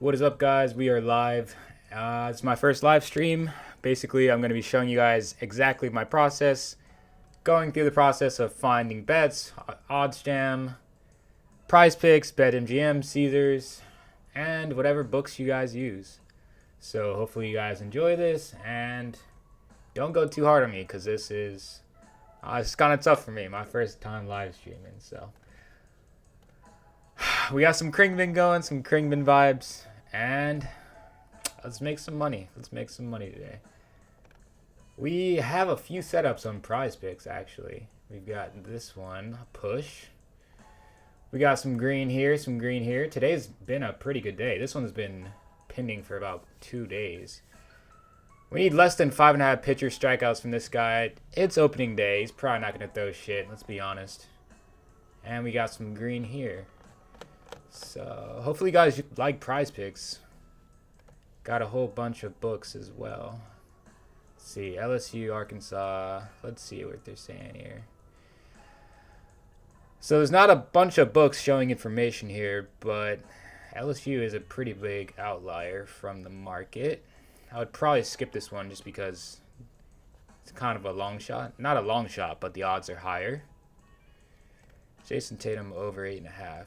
What is up, guys? We are live. It's my first live stream. Basically, I'm going to be showing you guys exactly my process, going through the process of finding bets, OddsJam, PrizePicks, BetMGM, Caesars, and whatever books you guys use. So hopefully you guys enjoy this, and don't go too hard on me because this is it's kind of tough for me. My first time live streaming, so we got some Kringman going, some Kringman vibes, and let's make some money. Let's make some money today. We have a few setups on PrizePicks, actually. We've got this one, push. We got some green here, some green here. Today's been a pretty good day. This one's been pending for about 2 days. We need less than 5.5 pitcher strikeouts from this guy. It's opening day. He's probably not going to throw shit, let's be honest. And we got some green here. So hopefully you guys like PrizePicks. Got a whole bunch of books as well. Let's see, LSU, Arkansas. Let's see what they're saying here. So there's not a bunch of books showing information here, but LSU is a pretty big outlier from the market. I would probably skip this one just because it's kind of a long shot. Not a long shot, but the odds are higher. Jason Tatum over 8.5.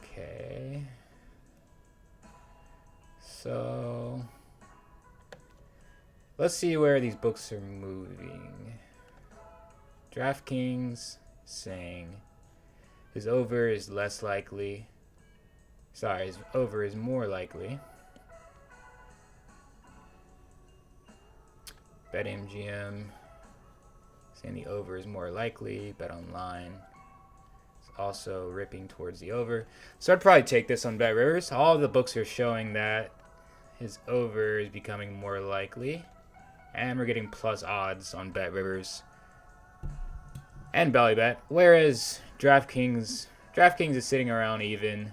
Okay. So let's see where these books are moving. Draftkings saying his over is less likely. Sorry, his over is more likely. BetMGM saying the over is more likely. BetOnline also ripping towards the over. So I'd probably take this on BetRivers. All of the books are showing that his over is becoming more likely. And we're getting plus odds on BetRivers and BallyBet. Whereas DraftKings is sitting around even.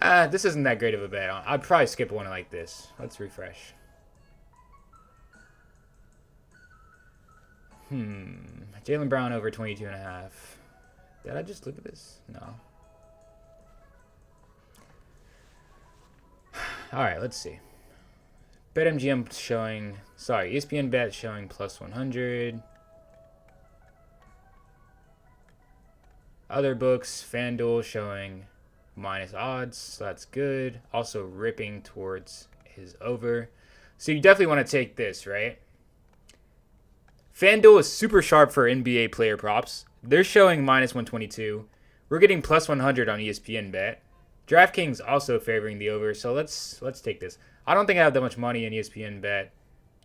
This isn't that great of a bet. I'd probably skip one like this. Let's refresh. Jaylen Brown over 22.5. Did I just look at this? No. Alright, let's see. BetMGM showing, sorry, ESPN Bet showing plus 100. Other books, Fanduel showing minus odds, so that's good. Also ripping towards his over. So you definitely want to take this, right? Fanduel is super sharp for NBA player props. They're showing minus 122. We're getting plus 100 on ESPN Bet. DraftKings also favoring the over, so let's take this. I don't think I have that much money in ESPN Bet,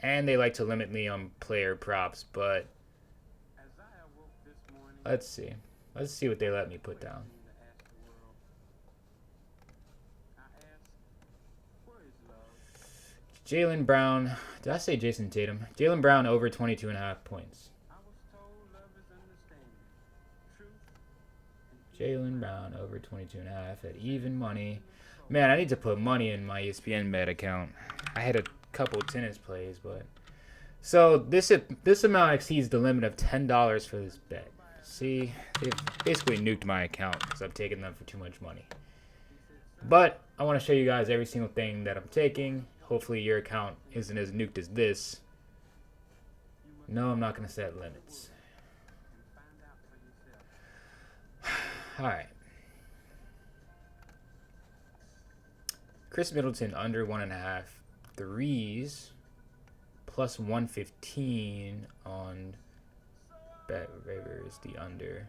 and they like to limit me on player props, but let's see. Let's see what they let me put down. Jaylen Brown. Did I say Jason Tatum? Jaylen Brown over 22.5 points. Jaylen Brown over 22.5 at even money. Man, I need to put money in my ESPN Bet account. I had a couple tennis plays, but so this amount exceeds the limit of $10 for this bet. See, they've basically nuked my account because I've taken them for too much money. But I want to show you guys every single thing that I'm taking. Hopefully your account isn't as nuked as this. No, I'm not going to set limits. Alright. Chris Middleton under 1.5. Threes plus 115 on BetRivers, the under.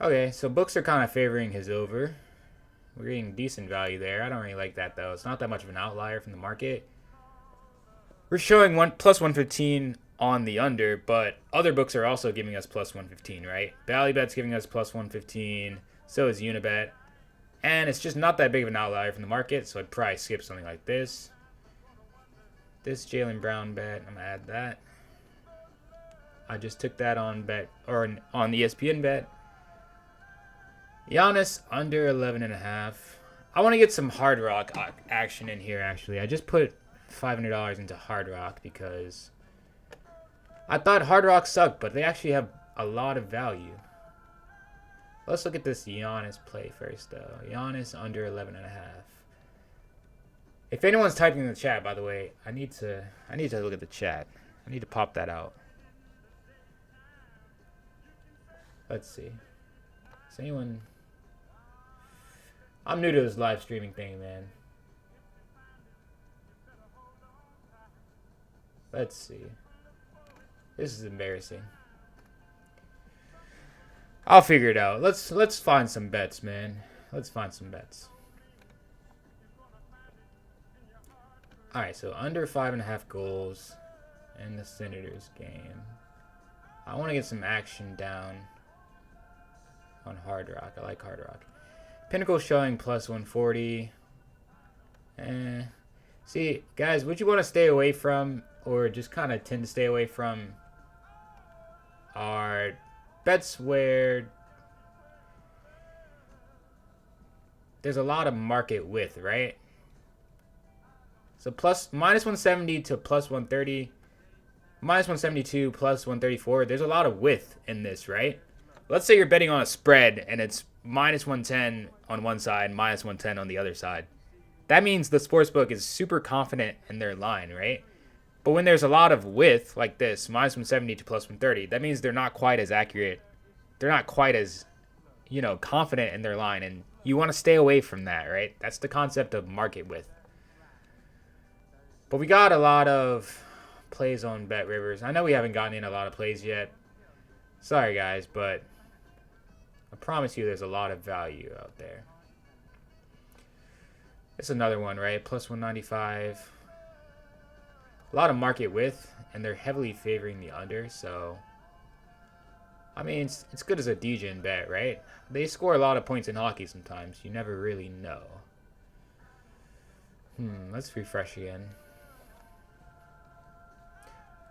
Okay, so books are kind of favoring his over. We're getting decent value there. I don't really like that, though. It's not that much of an outlier from the market. We're showing plus 115 on the under, but other books are also giving us plus 115, right? BallyBet's giving us plus 115. So is Unibet. And it's just not that big of an outlier from the market, so I'd probably skip something like this. This Jaylen Brown bet, I'm going to add that. I just took that on on ESPN Bet. Giannis under 11.5. I want to get some Hard Rock action in here, actually. I just put $500 into Hard Rock because I thought Hard Rock sucked, but they actually have a lot of value. Let's look at this Giannis play first, though. Giannis under 11.5. If anyone's typing in the chat, by the way, I need to look at the chat. I need to pop that out. Let's see. Is anyone? I'm new to this live streaming thing, man. Let's see. This is embarrassing. I'll figure it out. Let's find some bets, man. Let's find some bets. All right, so under 5.5 goals in the Senators game. I want to get some action down on Hard Rock. I like Hard Rock. Pinnacle showing plus 140. See, guys, would you want to stay away from, or just kind of tend to stay away from, are bets where there's a lot of market width, right? So minus 170 to plus 130, minus 172 plus 134. There's a lot of width in this, right? Let's say you're betting on a spread and it's minus 110 on one side, minus 110 on the other side. That means the sportsbook is super confident in their line, right? But when there's a lot of width like this, minus 170 to plus 130, that means they're not quite as accurate. They're not quite as, confident in their line. And you want to stay away from that, right? That's the concept of market width. But we got a lot of plays on Bet Rivers. I know we haven't gotten in a lot of plays yet. Sorry, guys, but I promise you there's a lot of value out there. It's another one, right? Plus 195. A lot of market width, and they're heavily favoring the under, so I mean, it's good as a DGen bet, right? They score a lot of points in hockey sometimes. You never really know. Let's refresh again.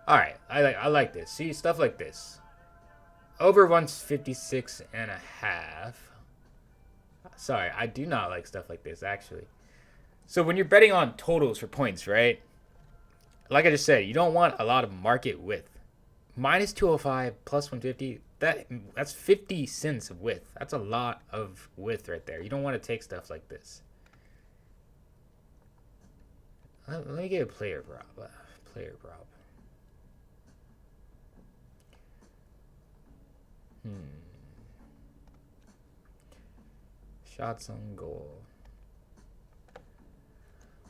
All right, I like this. See, stuff like this. Over 156.5. Sorry, I do not like stuff like this, actually. So when you're betting on totals for points, right? Like I just said, you don't want a lot of market width. Minus 205, plus 150, that's 50 cents of width. That's a lot of width right there. You don't want to take stuff like this. Let me get a player prop. Shots on goal.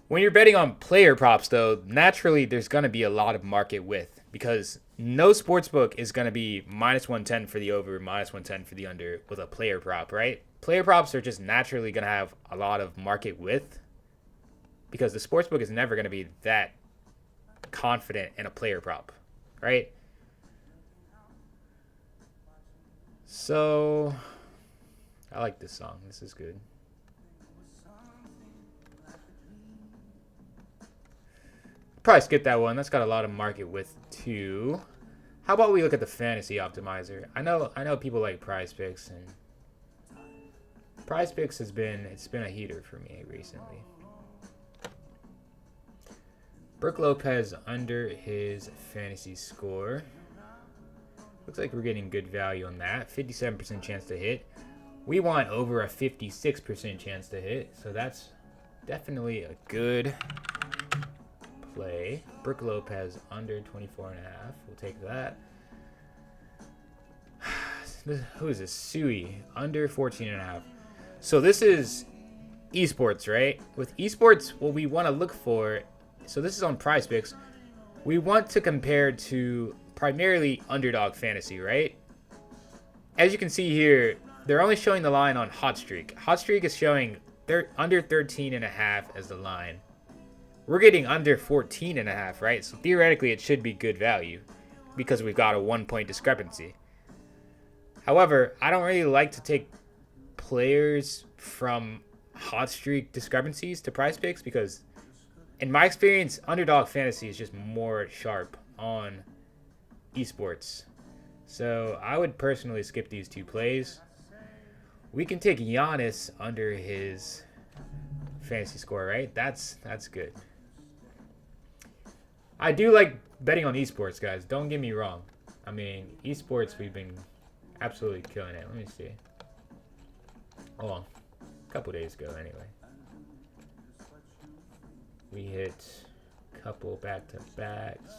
When you're betting on player props, though, naturally there's going to be a lot of market width because no sportsbook is going to be minus 110 for the over, minus 110 for the under with a player prop, right? Player props are just naturally going to have a lot of market width because the sportsbook is never going to be that confident in a player prop, right? So I like this song. This is good. Probably skip that one. That's got a lot of market width too. How about we look at the fantasy optimizer? I know people like PrizePicks, and PrizePicks has been a heater for me recently. Brooke Lopez under his fantasy score. Looks like we're getting good value on that. 57% chance to hit. We want over a 56% chance to hit, so that's definitely a good play. Brooke Lopez under 24.5. We'll take that. Who is this? Sui under 14.5. So this is esports, right? With esports, what we want to look for, so this is on PrizePicks. We want to compare to primarily underdog fantasy, right? As you can see here, they're only showing the line on Hot Streak. Hot Streak is showing under 13.5 as the line. We're getting under 14.5, right? So theoretically, it should be good value because we've got a 1-point discrepancy. However, I don't really like to take players from hot streak discrepancies to PrizePicks because, in my experience, underdog fantasy is just more sharp on esports. So I would personally skip these two plays. We can take Giannis under his fantasy score, right? That's good. I do like betting on esports, guys. Don't get me wrong. I mean, esports, we've been absolutely killing it. Let me see. Oh, a couple days ago anyway. We hit a couple back-to-backs.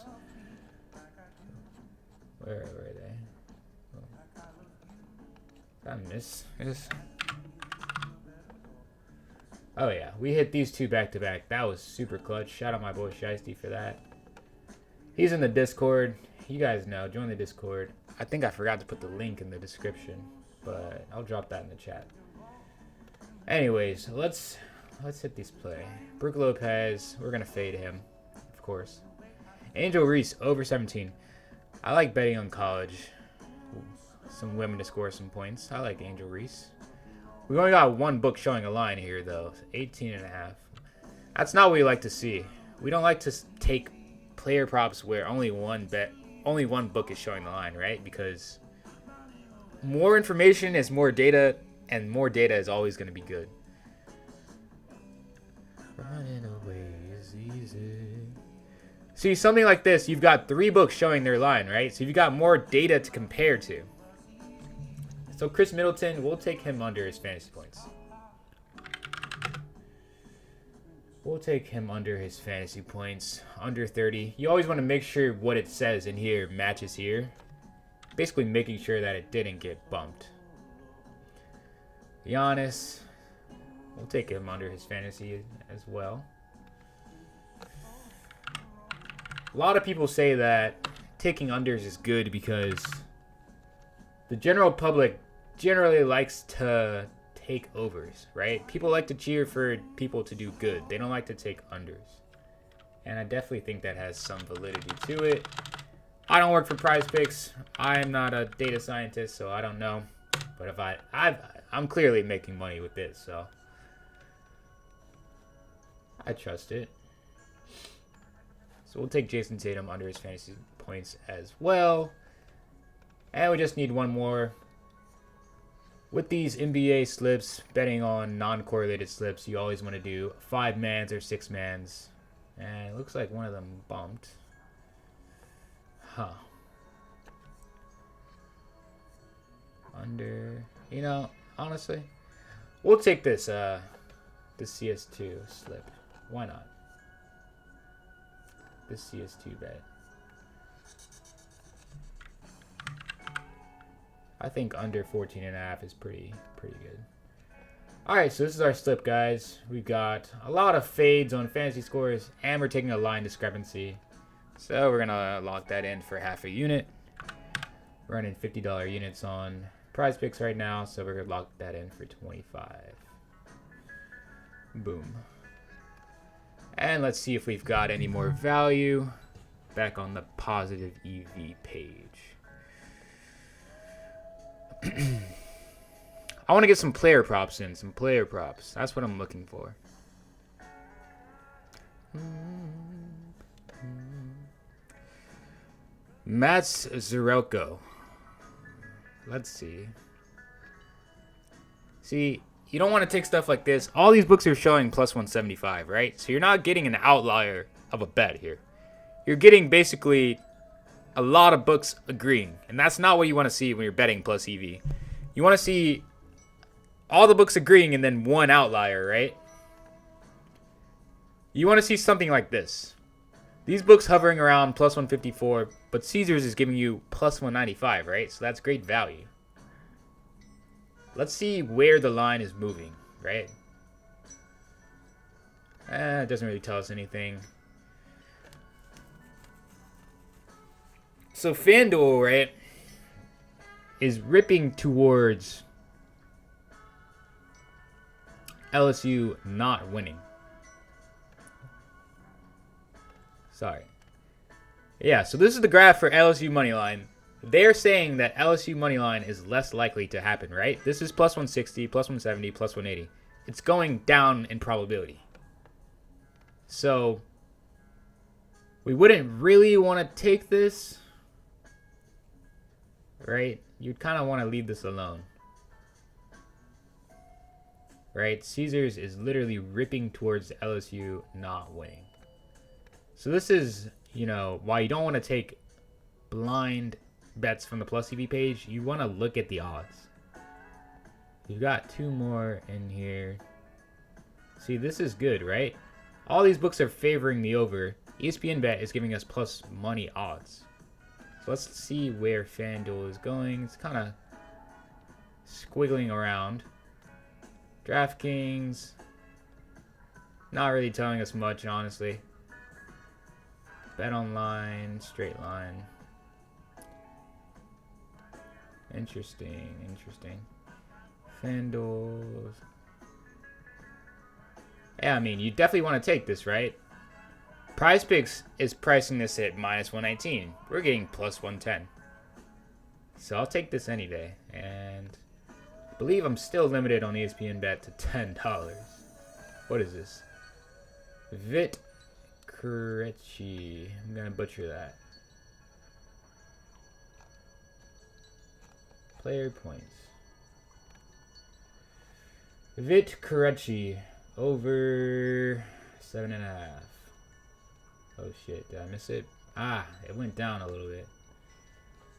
Where were they? Oh. Did I miss this? Oh yeah, we hit these two back-to-back. That was super clutch. Shout out my boy Shiesty for that. He's in the Discord. You guys know, join the Discord. I think I forgot to put the link in the description, but I'll drop that in the chat. Anyways, let's hit these play. Brook Lopez, we're gonna fade him, of course. Angel Reese over 17. I like betting on college. Some women to score some points. I like Angel Reese. We only got one book showing a line here though, 18.5. That's not what we like to see. We don't like to take player props where only one book is showing the line, right? Because more information is more data, and more data is always going to be good. Running away is easy. See, something like this, you've got 3 books showing their line, right? So you've got more data to compare to. So Chris Middleton, we'll take him under his fantasy points. We'll take him under his fantasy points, under 30. You always want to make sure what it says in here matches here. Basically making sure that it didn't get bumped. Giannis, we'll take him under his fantasy as well. A lot of people say that taking unders is good because the general public generally likes to take overs, right? People like to cheer for people to do good. They don't like to take unders. And I definitely think that has some validity to it. I don't work for PrizePicks. I'm not a data scientist, so I don't know. But if I'm clearly making money with this, so I trust it. So we'll take Jason Tatum under his fantasy points as well. And we just need one more. With these NBA slips, betting on non-correlated slips, you always want to do 5-mans or 6-mans. And it looks like one of them bumped. Huh. Under, you know, honestly, we'll take this CS2 slip. Why not? This CS2 bet. I think under 14.5 is pretty good. All right, so this is our slip, guys. We've got a lot of fades on fantasy scores, and we're taking a line discrepancy. So we're gonna lock that in for half a unit. Running $50 units on PrizePicks right now, so we're gonna lock that in for 25. Boom. And let's see if we've got any more value back on the positive EV page. I want to get some player props in. Some player props. That's what I'm looking for. Mats Zurelko. Let's see. See, you don't want to take stuff like this. All these books are showing plus 175, right? So you're not getting an outlier of a bet here. You're getting basically a lot of books agreeing. And that's not what you want to see when you're betting plus EV. You want to see all the books agreeing and then one outlier, right? You want to see something like this. These books hovering around plus 154, but Caesars is giving you plus 195, right? So that's great value. Let's see where the line is moving, right? It doesn't really tell us anything. So Fanduel, right, is ripping towards LSU not winning. Sorry. Yeah, so this is the graph for LSU moneyline. They're saying that LSU moneyline is less likely to happen, right? This is plus 160, plus 170, plus 180. It's going down in probability. So we wouldn't really want to take this, right? You'd kind of want to leave this alone. Right? Caesars is literally ripping towards LSU not winning. So this is, you know, why you don't want to take blind bets from the plus EV page. You want to look at the odds. We've got 2 more in here. See, this is good, right? All these books are favoring the over. ESPN Bet is giving us plus money odds. So let's see where Fanduel is going. It's kind of squiggling around. Draftkings, not really telling us much, honestly. Bet online, straight line. Interesting. Fanduel. Yeah, I mean, you definitely want to take this, right? PrizePicks is pricing this at minus 119. We're getting plus 110. So I'll take this any day. And I believe I'm still limited on ESPN Bet to $10. What is this? Vit Krejci. I'm going to butcher that. Player points. Vit Krejci over 7.5. Oh shit, did I miss it? It went down a little bit.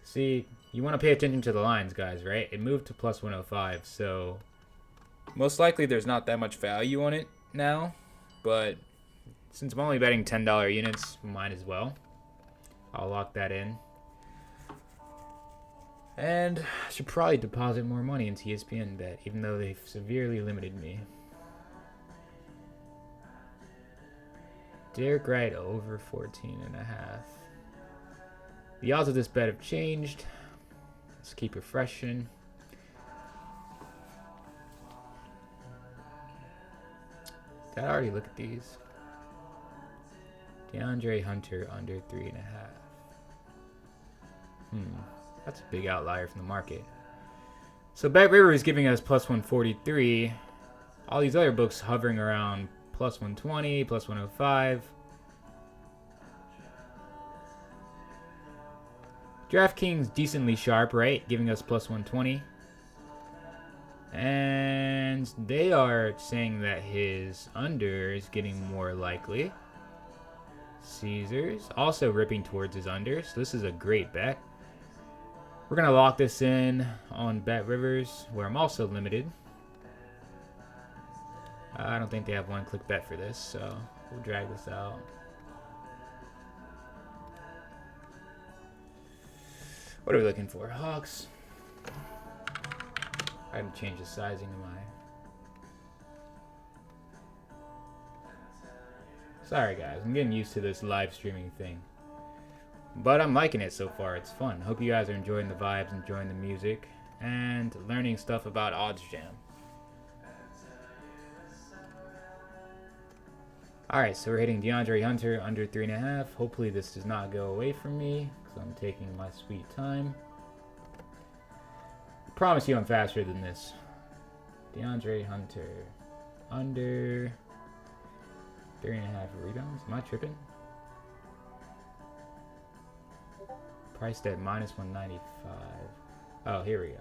See, you want to pay attention to the lines, guys, right? It moved to plus 105, so most likely there's not that much value on it now, but since I'm only betting $10 units, might as well. I'll lock that in. And I should probably deposit more money into ESPN Bet, even though they've severely limited me. Derek Wright over 14.5. The odds of this bet have changed. Let's keep refreshing. Did I already look at these? DeAndre Hunter under 3.5. That's a big outlier from the market. So BetRivers is giving us plus 143. All these other books hovering around plus 120, plus 105. DraftKings decently sharp, right? Giving us plus 120. And they are saying that his under is getting more likely. Caesars also ripping towards his under. So this is a great bet. We're going to lock this in on BetRivers, where I'm also limited. I don't think they have one-click bet for this, so we'll drag this out. What are we looking for? Hawks. I haven't changed the sizing of my... Sorry, guys. I'm getting used to this live streaming thing. But I'm liking it so far. It's fun. Hope you guys are enjoying the vibes, enjoying the music, and learning stuff about OddsJam. Alright, so we're hitting DeAndre Hunter under 3.5. Hopefully this does not go away from me, because I'm taking my sweet time. I promise you I'm faster than this. DeAndre Hunter under 3.5 rebounds. Am I tripping? Priced at minus 195. Oh, here we go.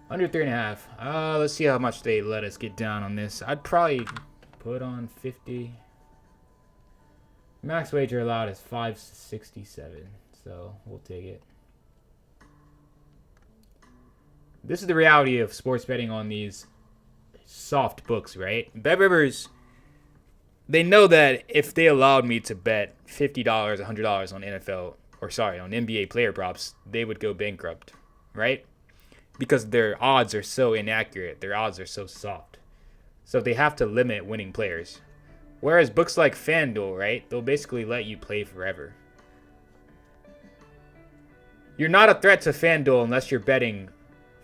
Under 3.5. Let's see how much they let us get down on this. I'd probably put on 50. Max wager allowed is 567, so we'll take it. This is the reality of sports betting on these soft books, right? BetRivers, they know that if they allowed me to bet $50, $100 on NFL, on NBA player props, they would go bankrupt, right? Because their odds are so inaccurate. Their odds are so soft. So they have to limit winning players. Whereas books like Fanduel, right, they'll basically let you play forever. You're not a threat to Fanduel unless you're betting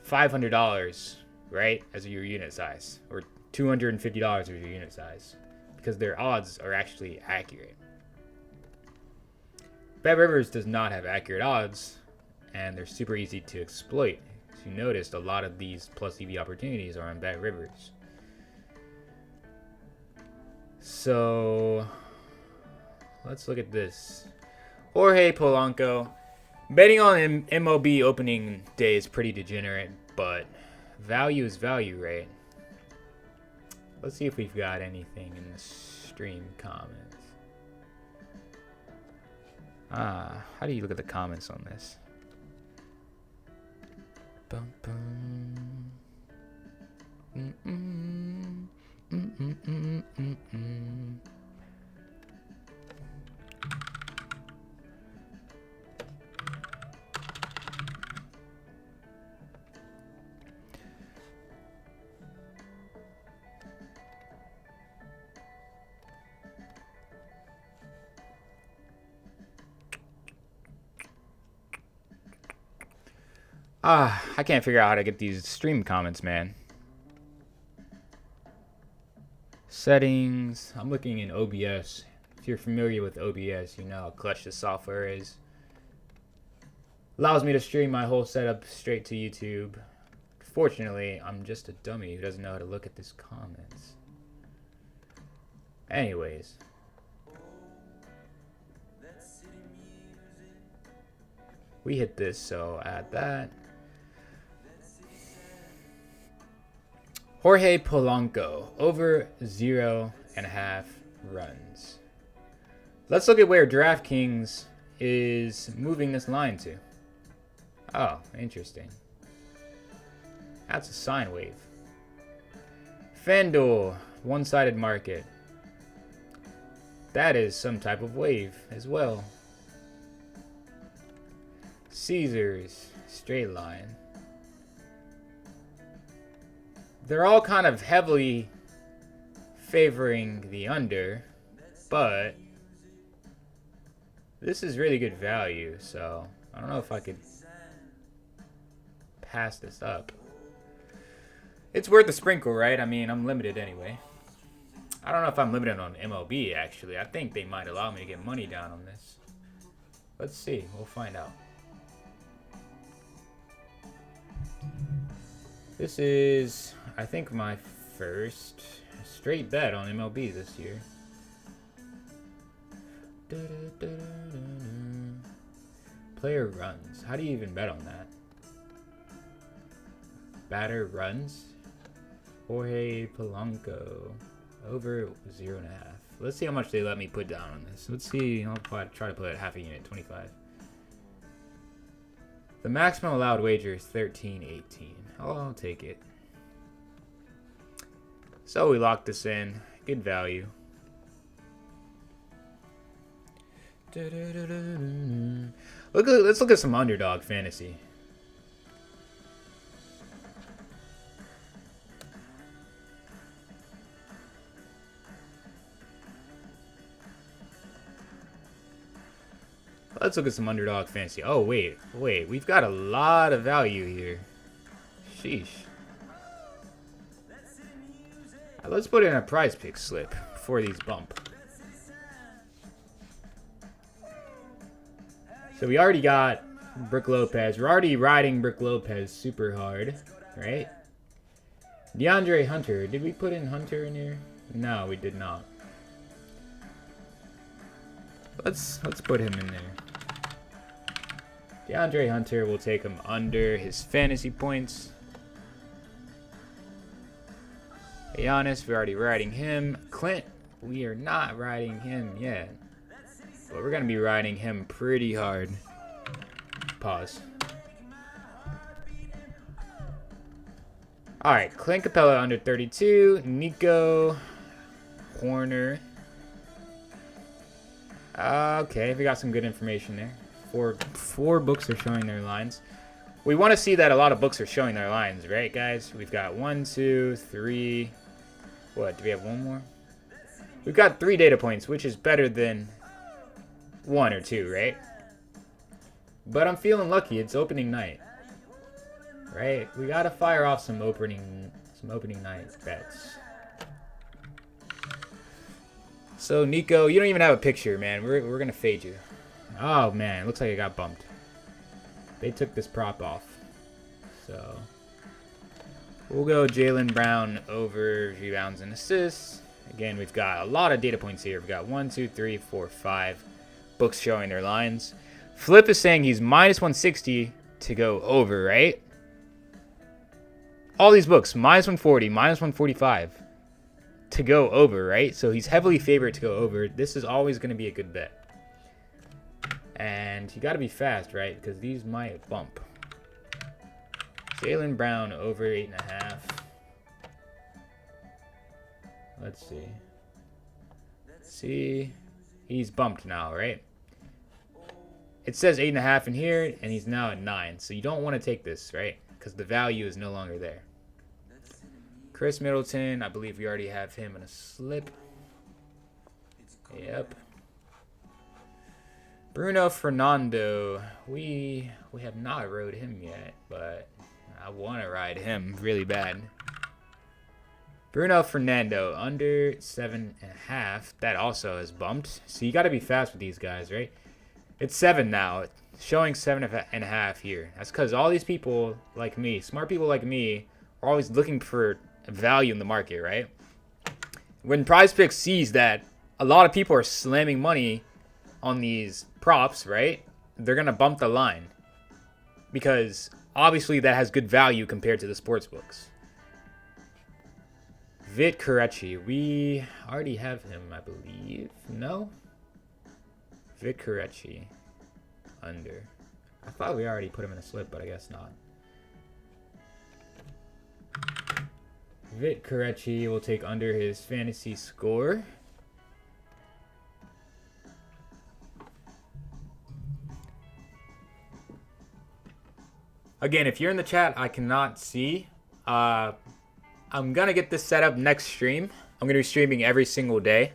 $500, right, as your unit size, or $250 as your unit size, because their odds are actually accurate. BetRivers does not have accurate odds, and they're super easy to exploit. As you noticed, a lot of these plus EV opportunities are on BetRivers. So let's look at this. Jorge Polanco. Betting on MLB opening day is pretty degenerate, but value is value, right? Let's see if we've got anything in the stream comments. How do you look at the comments on this? Bum, bum. I can't figure out how to get these stream comments, man. Settings. I'm looking in OBS. If you're familiar with OBS, you know how clutch the software is. Allows me to stream my whole setup straight to YouTube. Fortunately, I'm just a dummy who doesn't know how to look at these comments. Anyways. We hit this, so add that. Jorge Polanco, over 0.5 runs. Let's look at where Draftkings is moving this line to. Oh, interesting. That's a sine wave. Fanduel, one-sided market. That is some type of wave as well. Caesers, straight line. They're all kind of heavily favoring the under, but this is really good value, so I don't know if I could pass this up. It's worth a sprinkle, right? I mean, I'm limited anyway. I don't know if I'm limited on MLB, actually. I think they might allow me to get money down on this. Let's see. We'll find out. This is, I think, my first straight bet on MLB this year. Player runs. How do you even bet on that? Batter runs. Jorge Polanco. Over 0.5. Let's see how much they let me put down on this. Let's see. I'll try to put half a unit, 25. The maximum allowed wager is 13.18. I'll take it. So we locked this in. Good value. Let's look at some underdog fantasy. Let's look at some underdog fantasy. Oh, wait. We've got a lot of value here. Sheesh. Let's put in a PrizePicks slip before these bump. So we already got Brook Lopez. We're already riding Brook Lopez super hard, right? DeAndre Hunter. Did we put in Hunter in here? No, we did not. Let's put him in there. DeAndre Hunter will take him under his fantasy points. Giannis, we're already riding him. Clint, we are not riding him yet. But we're going to be riding him pretty hard. Pause. Alright, Clint Capella under 32. Nico Horner. Okay, we got some good information there. Four books are showing their lines. We want to see that a lot of books are showing their lines, right, guys? We've got 1, 2, 3. What, do we have one more? We've got 3 data points, which is better than 1 or 2, right? But I'm feeling lucky. It's opening night, right? We gotta fire off some opening night bets. So Nico, you don't even have a picture, man. We're gonna fade you. Oh man, it looks like it got bumped. They took this prop off, so we'll go Jaylen Brown over rebounds and assists. Again, we've got a lot of data points here. We've got 1, 2, 3, 4, 5 books showing their lines. Flip is saying he's minus 160 to go over, right? All these books, minus 140, minus 145 to go over, right? So he's heavily favored to go over. This is always going to be a good bet. And you got to be fast, right? Because these might bump. Jaylen Brown over 8.5. Let's see. See, he's bumped now, right? It says 8.5 in here, and he's now at 9. So you don't want to take this, right? Because the value is no longer there. Chris Middleton, I believe we already have him in a slip. Yep. Bruno Fernando, we have not rode him yet, but I want to ride him really bad. Bruno Fernando, under 7.5. That also is bumped. So you got to be fast with these guys, right? It's 7 now. It's showing 7.5 here. That's because all these people like me, smart people like me, are always looking for value in the market, right? When PrizePicks sees that a lot of people are slamming money on these props, right? They're going to bump the line. Because obviously that has good value compared to the sportsbooks. Vit Kurechi, we already have him, I believe. No? Vit Kurechi, under. I thought we already put him in a slip, but I guess not. Vit Kurechi will take under his fantasy score. Again, if you're in the chat, I cannot see. I'm going to get this set up next stream. I'm going to be streaming every single day.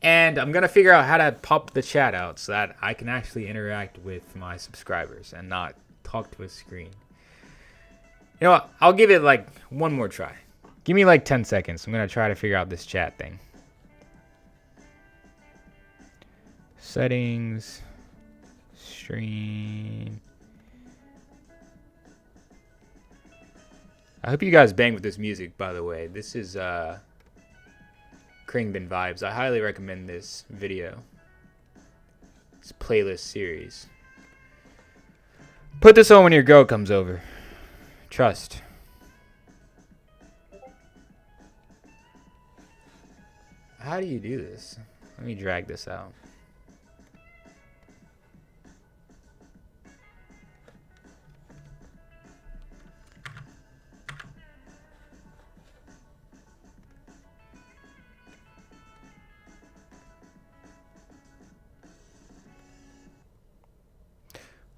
And I'm going to figure out how to pop the chat out so that I can actually interact with my subscribers and not talk to a screen. You know what? I'll give it like one more try. Give me like 10 seconds. I'm going to try to figure out this chat thing. Settings. Stream. I hope you guys bang with this music, by the way. This is Kringbin Vibes. I highly recommend this video. This playlist series. Put this on when your girl comes over. Trust. How do you do this? Let me drag this out.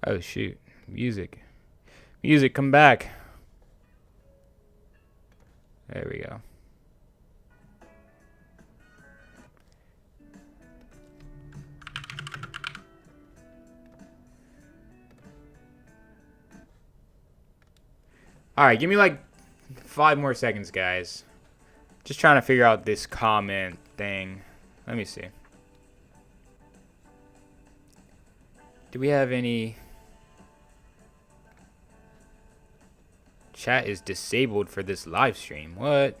Oh, shoot. Music. Music, come back. There we go. All right, give me like 5 more seconds, guys. Just trying to figure out this comment thing. Let me see. Do we have any... Chat is disabled for this live stream. What?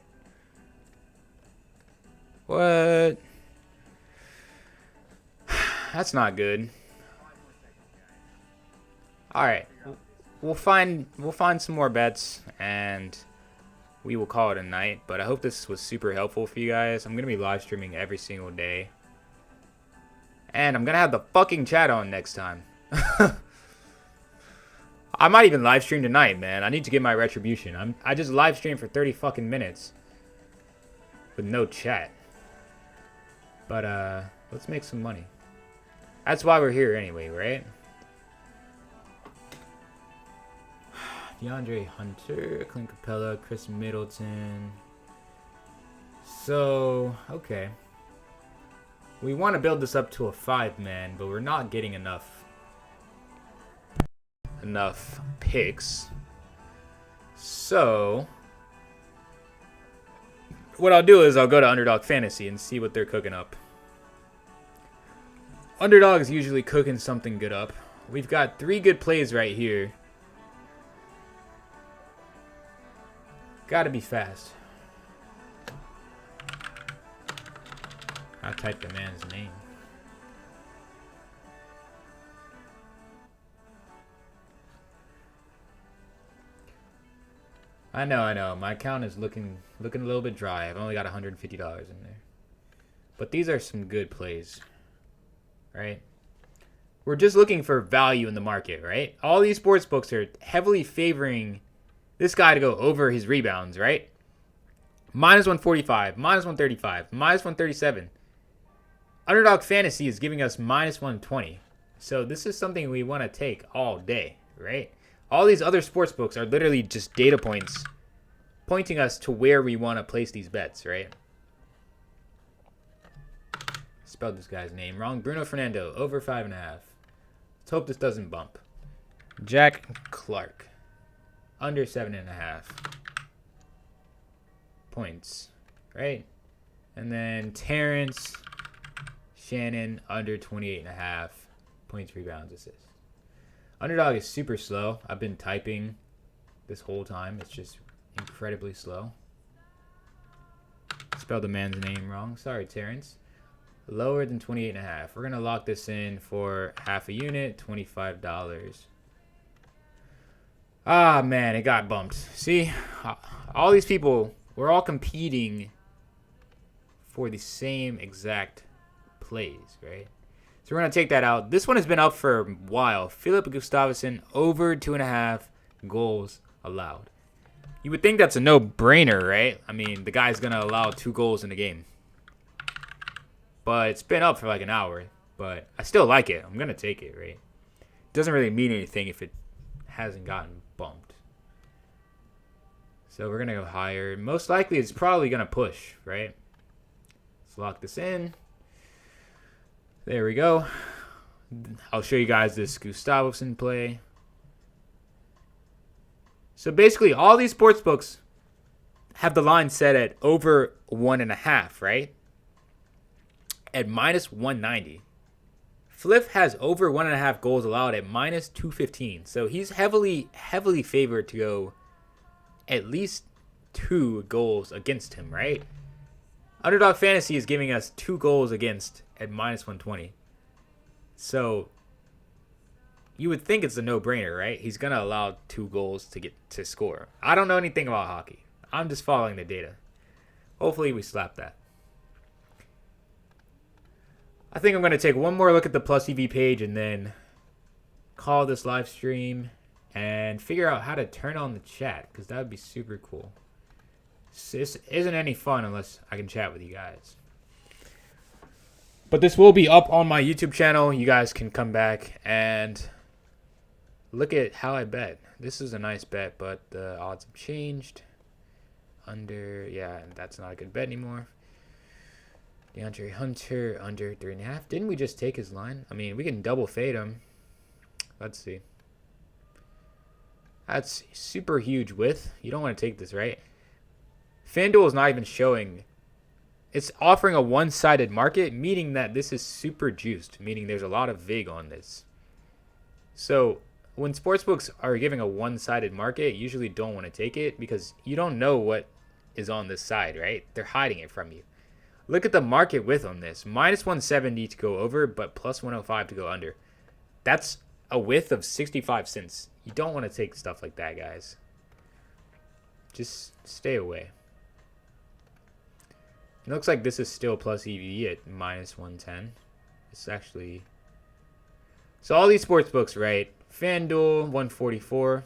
What? That's not good. All right. We'll find some more bets and we will call it a night, but I hope this was super helpful for you guys. I'm going to be live streaming every single day. And I'm going to have the fucking chat on next time. I might even live stream tonight, man. I need to get my retribution. I just live streamed for 30 fucking minutes with no chat. But let's make some money. That's why we're here anyway, right? DeAndre Hunter, Clint Capella, Chris Middleton. So, okay. We want to build this up to a 5-man, but we're not getting enough picks. So what I'll do is I'll go to Underdog Fantasy and see what they're cooking up. Underdog is usually cooking something good up. We've got 3 good plays right here. Gotta be fast. I typed the man's name. I know. My account is looking a little bit dry. I've only got $150 in there. But these are some good plays, right? We're just looking for value in the market, right? All these sports books are heavily favoring this guy to go over his rebounds, right? minus 145, minus 135, minus 137. Underdog Fantasy is giving us minus 120. So this is something we want to take all day, right? All these other sports books are literally just data points pointing us to where we want to place these bets, right? Spelled this guy's name wrong. Bruno Fernando, over 5.5. Let's hope this doesn't bump. Jack Clark, under 7.5 points, right? And then Terrence Shannon, under 28.5 points, rebounds, assists. Underdog is super slow. I've been typing this whole time. It's just incredibly slow. Spelled the man's name wrong. Sorry, Terrence. Lower than 28.5. We're going to lock this in for half a unit, $25. Ah, man, it got bumped. See, all these people, we're all competing for the same exact plays, right? So we're going to take that out. This one has been up for a while. Philip Gustafsson, over 2.5 goals allowed. You would think that's a no-brainer, right? I mean, the guy's going to allow 2 goals in the game. But it's been up for like an hour. But I still like it. I'm going to take it, right? It doesn't really mean anything if it hasn't gotten bumped. So we're going to go higher. Most likely it's probably going to push, right? Let's lock this in. There we go. I'll show you guys this Gustafsson play. So basically, all these sports books have the line set at over 1.5, right? At minus 190. Flip has over 1.5 goals allowed at minus 215. So he's heavily favored to go at least 2 goals against him, right? Underdog Fantasy is giving us 2 goals against at minus 120. So you would think it's a no-brainer, right? He's going to allow 2 goals to get to score. I don't know anything about hockey. I'm just following the data. Hopefully we slap that. I think I'm going to take one more look at the Plus EV page and then call this live stream and figure out how to turn on the chat, because that would be super cool. This isn't any fun unless I can chat with you guys. But this will be up on my YouTube channel. You guys can come back and look at how I bet. This is a nice bet, but the odds have changed. That's not a good bet anymore. DeAndre Hunter, under 3.5. Didn't we just take his line? I mean, we can double fade him. Let's see. That's super huge width. You don't want to take this, right? Fanduel is not even showing. It's offering a one-sided market, meaning that this is super juiced, meaning there's a lot of VIG on this. So when sportsbooks are giving a one-sided market, you usually don't want to take it because you don't know what is on this side, right? They're hiding it from you. Look at the market width on this. Minus 170 to go over, but plus 105 to go under. That's a width of 65 cents. You don't want to take stuff like that, guys. Just stay away. It looks like this is still plus EV at minus 110. It's actually... So all these sports books, right? Fanduel, 144.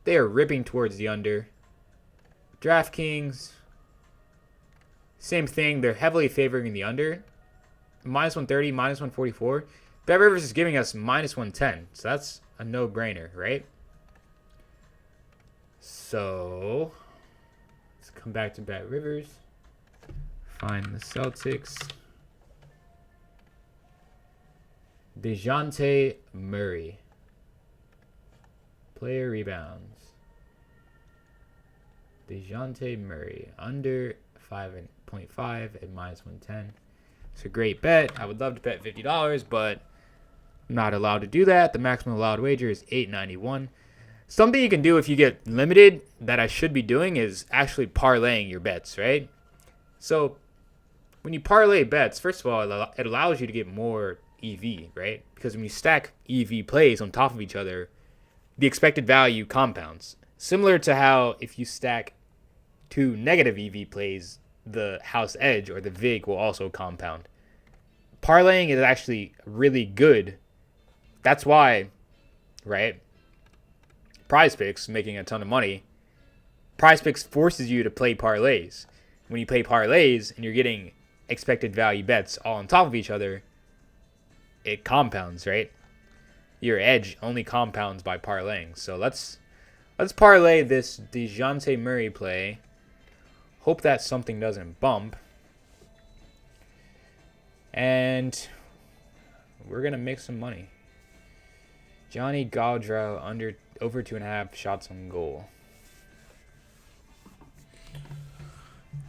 They are ripping towards the under. Draftkings, same thing. They're heavily favoring the under. Minus 130, minus 144. Bet Rivers is giving us minus 110. So that's a no-brainer, right? So let's come back to Bet Rivers. Find the Celtics. DeJounte Murray. Player rebounds. DeJounte Murray. Under 5.5 at minus 110. It's a great bet. I would love to bet $50, but I'm not allowed to do that. The maximum allowed wager is $8.91. Something you can do if you get limited that I should be doing is actually parlaying your bets, right? So when you parlay bets, first of all, it allows you to get more EV, right? Because when you stack EV plays on top of each other, the expected value compounds. Similar to how if you stack 2 negative EV plays, the house edge or the VIG will also compound. Parlaying is actually really good. That's why, right? PrizePicks making a ton of money. PrizePicks forces you to play parlays. When you play parlays and you're getting expected value bets all on top of each other, it compounds, right? Your edge only compounds by parlaying. So let's parlay this DeJounte Murray play. Hope that something doesn't bump. And we're going to make some money. Johnny Gaudreau over 2.5 shots on goal.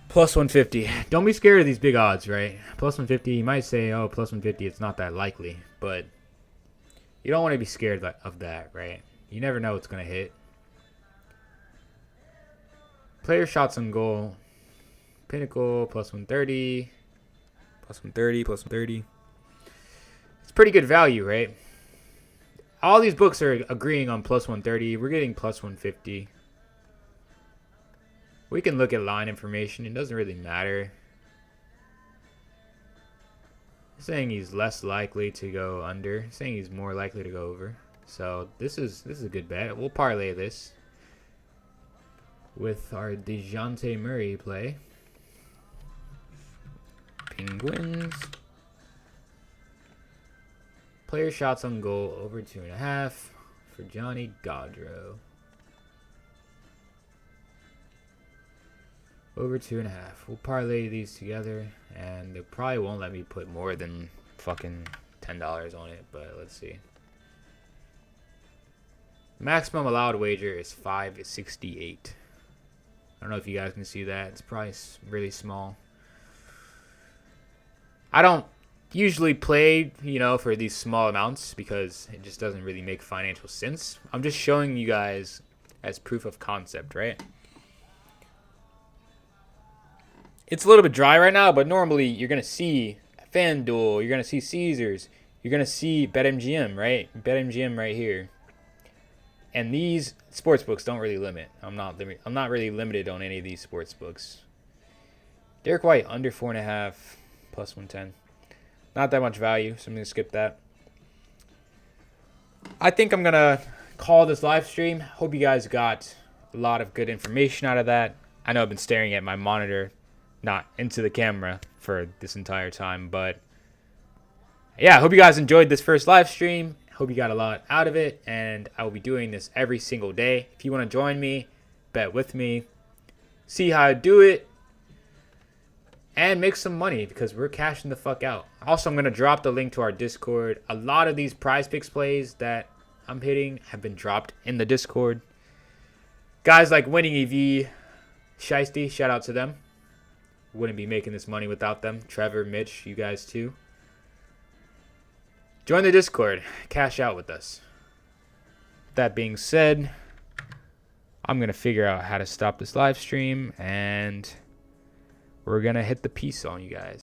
Plus 150. Don't be scared of these big odds, right? Plus 150, you might say, oh, plus 150, it's not that likely. But you don't want to be scared of that, right? You never know what's going to hit. Player shots on goal. Pinnacle, plus 130. Plus 130, plus 130. It's pretty good value, right? All these books are agreeing on plus 130. We're getting plus 150. We can look at line information. It doesn't really matter. Saying he's less likely to go under. Saying he's more likely to go over. So this is a good bet. We'll parlay this with our DeJounte Murray play. Penguins. Player shots on goal over 2.5 for Johnny Gaudreau. Over 2.5. We'll parlay these together, and they probably won't let me put more than fucking $10 on it, but let's see. Maximum allowed wager is $5.68. I don't know if you guys can see that. It's probably really small. I don't usually play, for these small amounts because it just doesn't really make financial sense. I'm just showing you guys as proof of concept, right? It's a little bit dry right now, but normally you're going to see Fanduel, you're going to see Caesers, you're going to see BetMGM, right? BetMGM right here. And these sportsbooks don't really limit. I'm not really limited on any of these sportsbooks. Derek White under 4.5 plus 110. Not that much value, so I'm going to skip that. I think I'm going to call this live stream. Hope you guys got a lot of good information out of that. I know I've been staring at my monitor, not into the camera for this entire time, but yeah, I hope you guys enjoyed this first live stream. Hope you got a lot out of it, and I will be doing this every single day. If you want to join me, bet with me, see how I do it, and make some money because we're cashing the fuck out. Also, I'm going to drop the link to our Discord. A lot of these PrizePicks plays that I'm hitting have been dropped in the Discord. Guys like Winning EV, Shiesty, shout out to them. Wouldn't be making this money without them. Trevor, Mitch, you guys too. Join the Discord. Cash out with us. That being said, I'm going to figure out how to stop this live stream, and we're going to hit the peace on you guys.